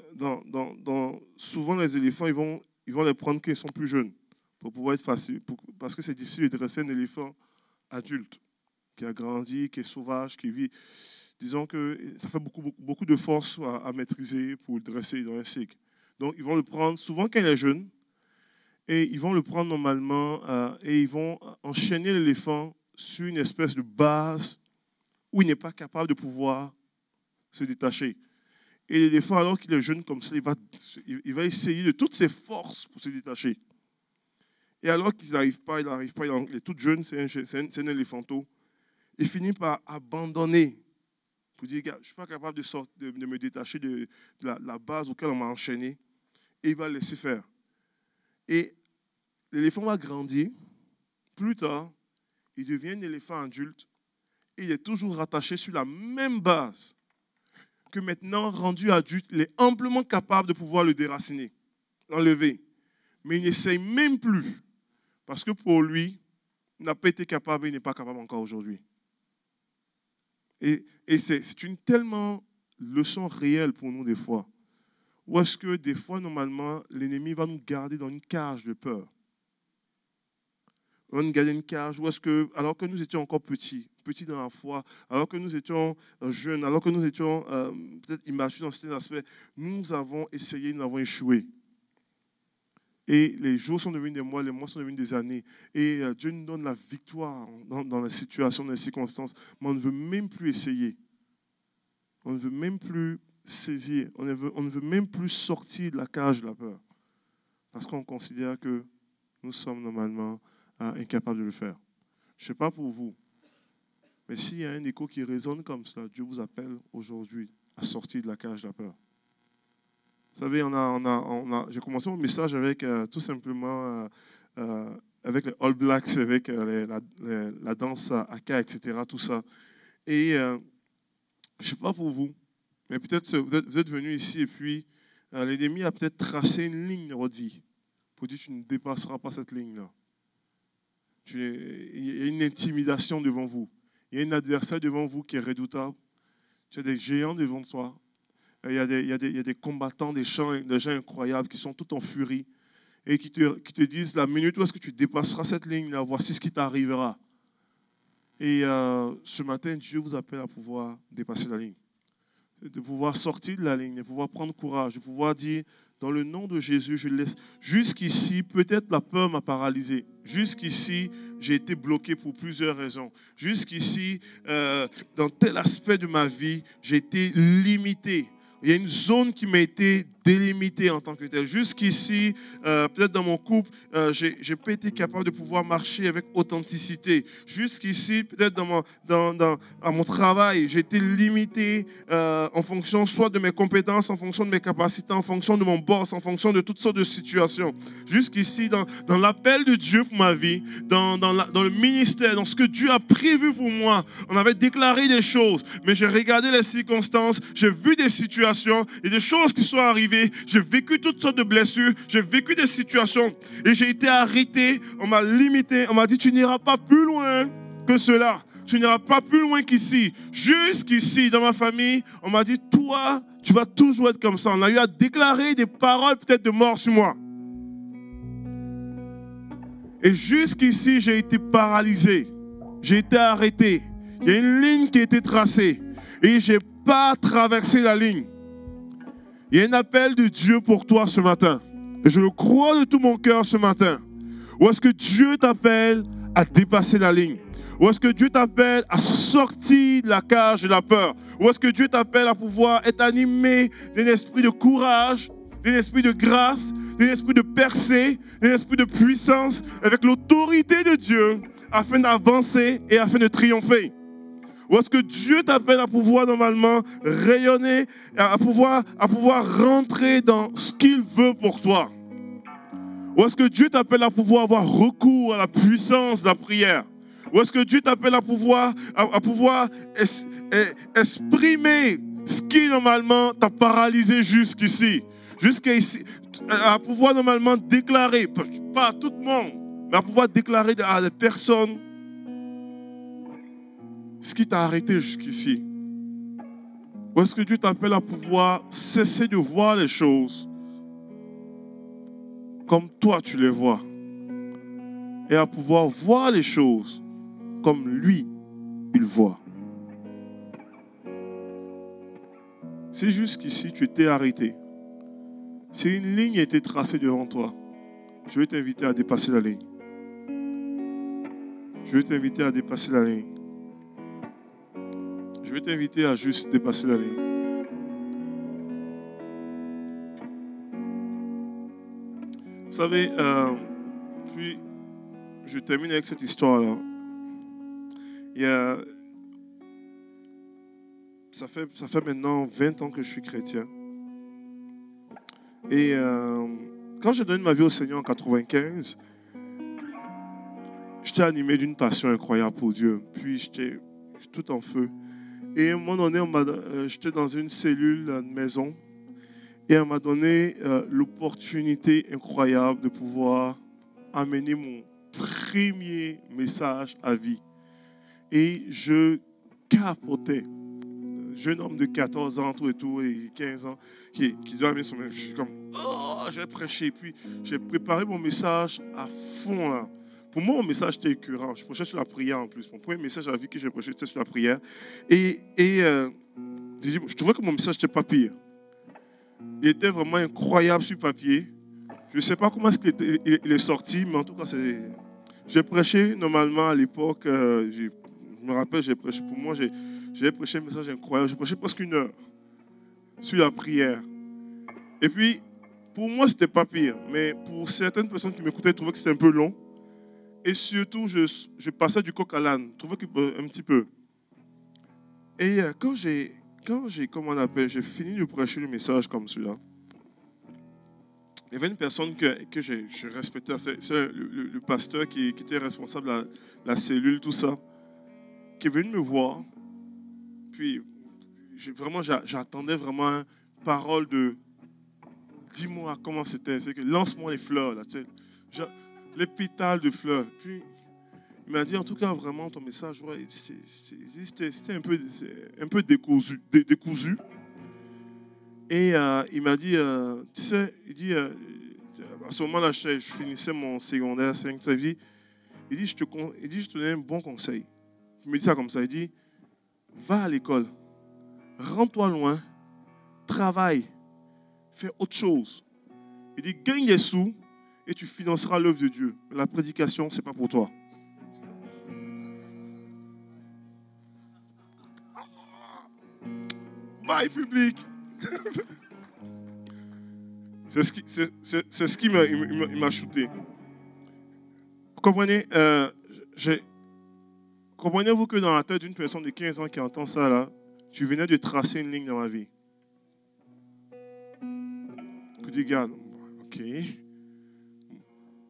souvent les éléphants, ils vont les prendre quand ils sont plus jeunes. Pour pouvoir être facile, parce que c'est difficile de dresser un éléphant adulte, qui a grandi, qui est sauvage, qui vit. Disons que ça fait beaucoup de force à maîtriser pour le dresser dans un cycle. Donc, ils vont le prendre souvent quand il est jeune, Et ils vont le prendre normalement et ils vont enchaîner l'éléphant sur une espèce de base où il n'est pas capable de pouvoir se détacher. Et l'éléphant, alors qu'il est jeune comme ça, il va essayer de toutes ses forces pour se détacher. Et alors qu'il n'arrive pas, il est tout jeune, c'est un éléphanteau. Il finit par abandonner. Pour dire, gars, je ne suis pas capable de me détacher de la base auquel on m'a enchaîné. Et il va le laisser faire. Et l'éléphant va grandir. Plus tard, il devient un éléphant adulte. Et il est toujours rattaché sur la même base. Que maintenant, rendu adulte, il est amplement capable de pouvoir le déraciner, l'enlever. Mais il n'essaye même plus. Parce que pour lui, il n'a pas été capable et il n'est pas capable encore aujourd'hui. Et c'est une tellement leçon réelle pour nous des fois. Où est-ce que des fois, normalement, l'ennemi va nous garder dans une cage de peur. On va nous garder une cage où est-ce que, alors que nous étions encore petits dans la foi, alors que nous étions jeunes, alors que nous étions peut-être immatures dans certains aspects, nous avons essayé, nous avons échoué. Et les jours sont devenus des mois, les mois sont devenus des années. Et Dieu nous donne la victoire dans les situations, dans les circonstances. Mais on ne veut même plus essayer. On ne veut même plus saisir. On ne veut même plus sortir de la cage de la peur. Parce qu'on considère que nous sommes normalement incapables de le faire. Je ne sais pas pour vous. Mais s'il y a un écho qui résonne comme cela, Dieu vous appelle aujourd'hui à sortir de la cage de la peur. Vous savez, j'ai commencé mon message avec tout simplement avec les All Blacks, avec la danse Haka, etc., tout ça. Et je ne sais pas pour vous, mais peut-être vous êtes venus ici et puis l'ennemi a peut-être tracé une ligne dans votre vie pour dire tu ne dépasseras pas cette ligne-là. Il y a une intimidation devant vous. Il y a un adversaire devant vous qui est redoutable. Tu as des géants devant toi. Il y a des combattants, des gens incroyables qui sont tout en furie et qui te disent la minute où est-ce que tu dépasseras cette ligne-là, voici ce qui t'arrivera. Et ce matin, Dieu vous appelle à pouvoir dépasser la ligne, de pouvoir sortir de la ligne, de pouvoir prendre courage, de pouvoir dire, dans le nom de Jésus, je laisse. Jusqu'ici, peut-être la peur m'a paralysé. Jusqu'ici, j'ai été bloqué pour plusieurs raisons. Jusqu'ici, dans tel aspect de ma vie, j'ai été limité. Il y a une zone qui m'a été délimitée en tant que telle. Jusqu'ici, peut-être dans mon couple, je n'ai pas été capable de pouvoir marcher avec authenticité. Jusqu'ici, peut-être à mon travail, j'ai été limité en fonction soit de mes compétences, en fonction de mes capacités, en fonction de mon boss, en fonction de toutes sortes de situations. Jusqu'ici, dans l'appel de Dieu pour ma vie, dans le ministère, dans ce que Dieu a prévu pour moi, on avait déclaré des choses, mais j'ai regardé les circonstances, j'ai vu des situations et des choses qui sont arrivées. J'ai vécu toutes sortes de blessures, j'ai vécu des situations et j'ai été arrêté, on m'a limité, on m'a dit tu n'iras pas plus loin que cela, tu n'iras pas plus loin qu'ici. Jusqu'ici, dans ma famille, on m'a dit toi, tu vas toujours être comme ça. On a eu à déclarer des paroles peut-être de mort sur moi. Et jusqu'ici, j'ai été paralysé, j'ai été arrêté. Il y a une ligne qui a été tracée et je n'ai pas traversé la ligne. Il y a un appel de Dieu pour toi ce matin. Et je le crois de tout mon cœur ce matin. Où est-ce que Dieu t'appelle à dépasser la ligne? Où est-ce que Dieu t'appelle à sortir de la cage de la peur? Où est-ce que Dieu t'appelle à pouvoir être animé d'un esprit de courage, d'un esprit de grâce, d'un esprit de percée, d'un esprit de puissance, avec l'autorité de Dieu, afin d'avancer et afin de triompher? Ou est-ce que Dieu t'appelle à pouvoir normalement rayonner, à pouvoir rentrer dans ce qu'il veut pour toi? Ou est-ce que Dieu t'appelle à pouvoir avoir recours à la puissance de la prière? Ou est-ce que Dieu t'appelle à pouvoir exprimer ce qui normalement t'a paralysé jusqu'ici? À pouvoir normalement déclarer, pas à tout le monde, mais à pouvoir déclarer à des personnes ce qui t'a arrêté jusqu'ici. Ou est-ce que Dieu t'appelle à pouvoir cesser de voir les choses comme toi tu les vois et à pouvoir voir les choses comme lui, il voit? Si jusqu'ici tu étais arrêté, si une ligne a été tracée devant toi, Je vais t'inviter à dépasser la ligne. Je vais t'inviter à dépasser la ligne. Je vais t'inviter à juste dépasser la ligne. Vous savez, puis je termine avec cette histoire-là. Ça fait maintenant 20 ans que je suis chrétien. Et quand j'ai donné ma vie au Seigneur en 95, j'étais animé d'une passion incroyable pour Dieu. Puis j'étais tout en feu. Et à un moment donné, j'étais dans une cellule de maison. Et elle m'a donné l'opportunité incroyable de pouvoir amener mon premier message à vie. Et je capotais. Jeune homme de 14 ans, tout et tout, et 15 ans, qui doit amener son message. Je suis comme, oh, j'ai prêché. Puis j'ai préparé mon message à fond, là. Pour moi, mon message était écœurant. Je prêchais sur la prière en plus. Mon premier message à vie que j'ai prêché, c'était sur la prière. Et je trouvais que mon message n'était pas pire. Il était vraiment incroyable sur papier. Je ne sais pas comment il est sorti, mais en tout cas, j'ai prêché normalement à l'époque. Je me rappelle, j'ai prêché. Pour moi, j'ai prêché un message incroyable. J'ai prêché presque 1 heure sur la prière. Et puis, pour moi, ce n'était pas pire. Mais pour certaines personnes qui m'écoutaient, ils trouvaient que c'était un peu long. Et surtout, je passais du coq à l'âne. Je trouvais un petit peu. Et quand j'ai fini de prêcher le message comme celui-là, il y avait une personne que je respectais. C'est le pasteur qui était responsable de la cellule, tout ça, qui est venu me voir. Puis, j'attendais vraiment une parole de « dis-moi comment c'était ». C'est que « lance-moi les fleurs ». Là, les pétales de fleurs. Puis, il m'a dit, en tout cas, vraiment, ton message, ouais, c'était un peu décousu. Et il m'a dit, tu sais, il dit, à ce moment-là, je finissais mon secondaire 5, tu sais, il dit, je te donne un bon conseil. Il me dit ça comme ça, il dit, va à l'école, rends-toi loin, travaille, fais autre chose. Il dit, gagne des sous et tu financeras l'œuvre de Dieu. Mais la prédication, ce n'est pas pour toi. Bye, public. C'est ce qui m'a shooté. Vous comprenez, comprenez-vous que dans la tête d'une personne de 15 ans qui entend ça, là, tu venais de tracer une ligne dans ma vie. Tu dis, regarde, ok.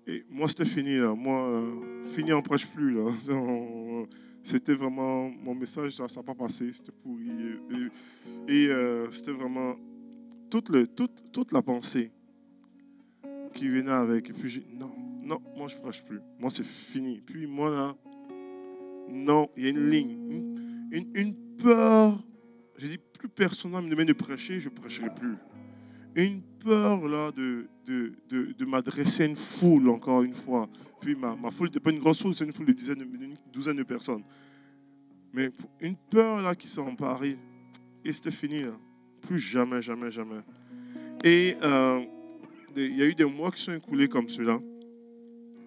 Et moi, c'était fini, là. Moi, fini, on ne prêche plus, là. C'était vraiment, mon message, ça n'a pas passé, c'était pourri. Et c'était vraiment toute la pensée qui venait avec. Et puis j'ai dit, non, moi je ne prêche plus. Moi c'est fini. Puis moi là, non, il y a une ligne, une peur. J'ai dit, plus personne ne me demande de prêcher, je ne prêcherai plus. Une peur là de m'adresser à une foule encore une fois. Puis ma foule n'était pas une grosse foule, c'est une foule d'une douzaine de personnes. Mais une peur là qui s'est emparée. Et c'était fini là. Plus jamais, jamais, jamais. Et il y a eu des mois qui sont écoulés comme cela.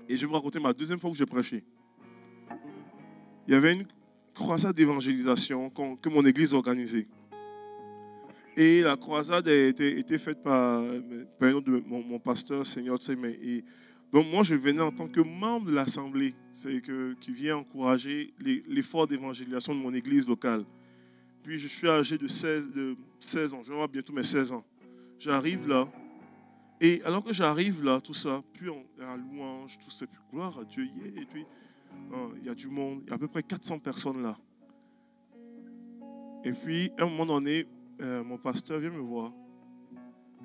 Et je vais vous raconter ma deuxième fois que j'ai prêché. Il y avait une croisade d'évangélisation que mon église organisait. Et la croisade a été faite par un autre de mon pasteur, Seigneur. Donc moi, je venais en tant que membre de l'Assemblée, qui vient encourager l'effort d'évangélisation de mon église locale. Puis je suis âgé de 16 ans, je vais avoir bientôt mes 16 ans. J'arrive là, et alors que j'arrive là, tout ça, puis on a la louange, tout ça, puis gloire à Dieu, et puis il y a du monde, il y a à peu près 400 personnes là. Et puis, à un moment donné, mon pasteur vient me voir,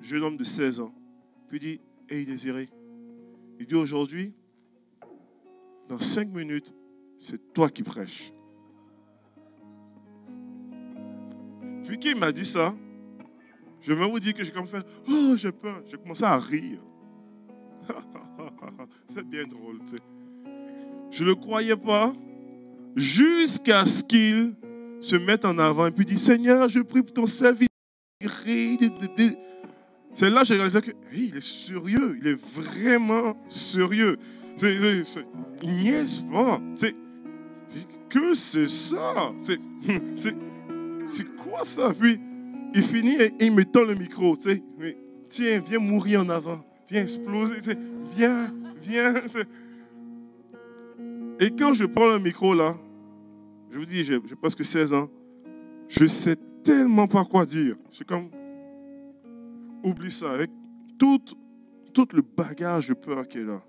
jeune homme de 16 ans, puis il dit, « Hey Désiré, il dit aujourd'hui, dans 5 minutes, c'est toi qui prêches. » Puis qu'il m'a dit ça, je vais même vous dire que j'ai comme fait, oh j'ai peur, j'ai commencé à rire. C'est bien drôle, tu sais. Je ne le croyais pas jusqu'à ce qu'il se mette en avant et puis dit, Seigneur, je prie pour ton serviteur. C'est là que j'ai réalisé que il est sérieux, il est vraiment sérieux. Il niaise pas. Que c'est ça? C'est quoi ça? Puis il finit et il me tend le micro. Tiens, viens mourir en avant. Viens exploser. Viens. Et quand je prends le micro là, je vous dis, j'ai presque 16 ans, je ne sais tellement pas quoi dire. C'est comme, oublie ça, avec tout le bagage de peur qui est là.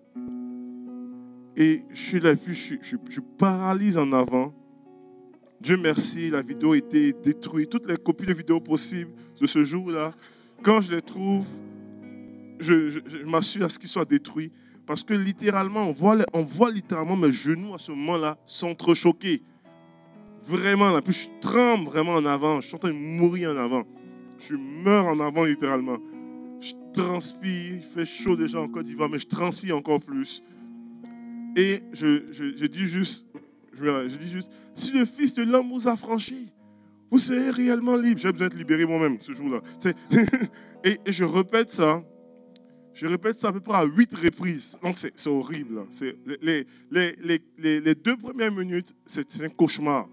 Et je suis là, puis je paralyse en avant. Dieu merci, la vidéo a été détruite. Toutes les copies de vidéos possibles de ce jour-là, quand je les trouve, je m'assure à ce qu'ils soient détruits. Parce que littéralement, on voit littéralement mes genoux à ce moment-là s'entrechoquer. Vraiment, là. Puis je tremble vraiment en avant. Je suis en train de mourir en avant. Je meurs en avant littéralement. Je transpire. Il fait chaud déjà en Côte d'Ivoire, mais je transpire encore plus. Et je dis juste, si le Fils de l'homme vous a franchi, vous serez réellement libre. J'ai besoin d'être libéré moi-même ce jour-là. Et je répète ça. Je répète ça à peu près à 8 reprises. Donc c'est horrible. Les 2 premières minutes, c'est un cauchemar.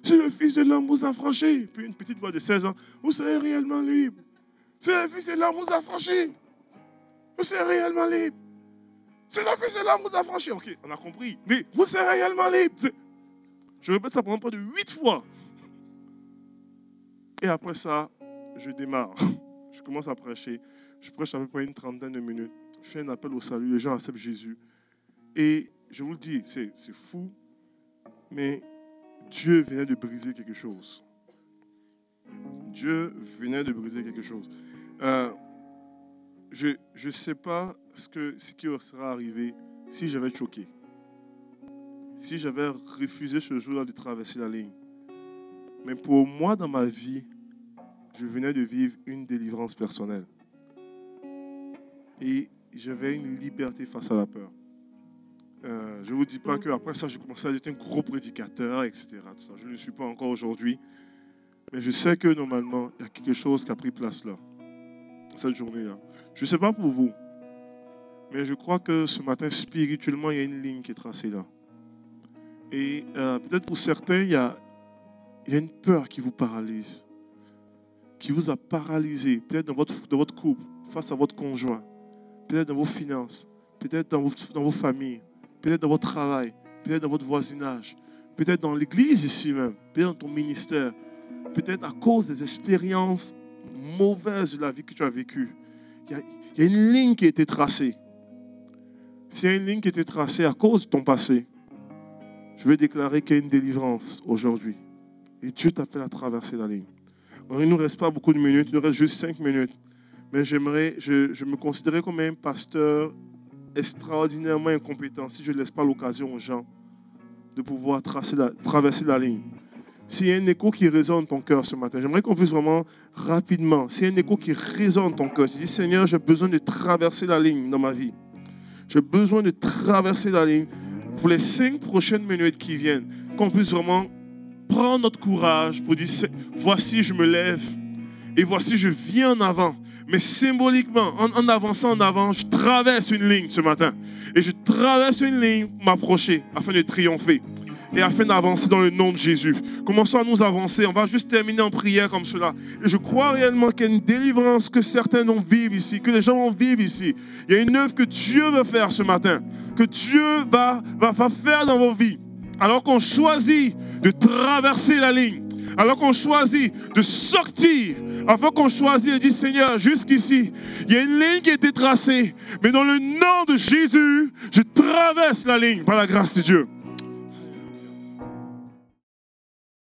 Si le Fils de l'homme vous a franchi, puis une petite voix de 16 ans, vous serez réellement libre. Si le Fils de l'homme vous a franchi, vous serez réellement libre. Si le Fils de l'homme vous a franchi, ok, on a compris. Mais vous serez réellement libre. Je répète ça pendant près de 8 fois. Et après ça, je démarre. Je commence à prêcher. Je prêche à peu près une 30aine de minutes. Je fais un appel au salut. Les gens acceptent Jésus. Et je vous le dis, c'est fou. Mais Dieu venait de briser quelque chose. Dieu venait de briser quelque chose. Je ne sais pas ce qui sera arrivé si j'avais choqué. Si j'avais refusé ce jour-là de traverser la ligne. Mais pour moi, dans ma vie, je venais de vivre une délivrance personnelle. Et j'avais une liberté face à la peur. Je ne vous dis pas qu'après ça, j'ai commencé à être un gros prédicateur, etc. Tout ça. Je ne le suis pas encore aujourd'hui. Mais je sais que normalement, il y a quelque chose qui a pris place là, cette journée-là. Je ne sais pas pour vous, mais je crois que ce matin, spirituellement, il y a une ligne qui est tracée là. Et peut-être pour certains, il y a une peur qui vous paralyse, qui vous a paralysé, peut-être dans votre couple, face à votre conjoint, peut-être dans vos finances, peut-être dans vos familles, peut-être dans votre travail, peut-être dans votre voisinage, peut-être dans l'église ici même, peut-être dans ton ministère, peut-être à cause des expériences mauvaises de la vie que tu as vécue. Il y a une ligne qui a été tracée. S'il y a une ligne qui a été tracée à cause de ton passé, je vais déclarer qu'il y a une délivrance aujourd'hui. Et Dieu t'appelle à traverser la ligne. Alors, il ne nous reste pas beaucoup de minutes, il nous reste juste 5 minutes. Mais je me considérais comme un pasteur extraordinairement incompétent si je ne laisse pas l'occasion aux gens de pouvoir traverser la ligne. S'il y a un écho qui résonne dans ton cœur ce matin, j'aimerais qu'on puisse vraiment rapidement, s'il y a un écho qui résonne dans ton cœur, tu dis Seigneur, j'ai besoin de traverser la ligne dans ma vie. J'ai besoin de traverser la ligne pour les 5 prochaines minutes qui viennent, qu'on puisse vraiment prendre notre courage pour dire voici je me lève et voici je viens en avant. Mais symboliquement, en avançant en avant, je traverse une ligne ce matin. Et je traverse une ligne pour m'approcher afin de triompher. Et afin d'avancer dans le nom de Jésus. Commençons à nous avancer. On va juste terminer en prière comme cela. Et je crois réellement qu'il y a une délivrance que certains vont vivre ici, que les gens vont vivre ici. Il y a une œuvre que Dieu veut faire ce matin, que Dieu va faire dans vos vies. Alors qu'on choisit de traverser la ligne, alors qu'on choisit de sortir, avant qu'on choisit de dire Seigneur, jusqu'ici, il y a une ligne qui a été tracée, mais dans le nom de Jésus, je traverse la ligne par la grâce de Dieu.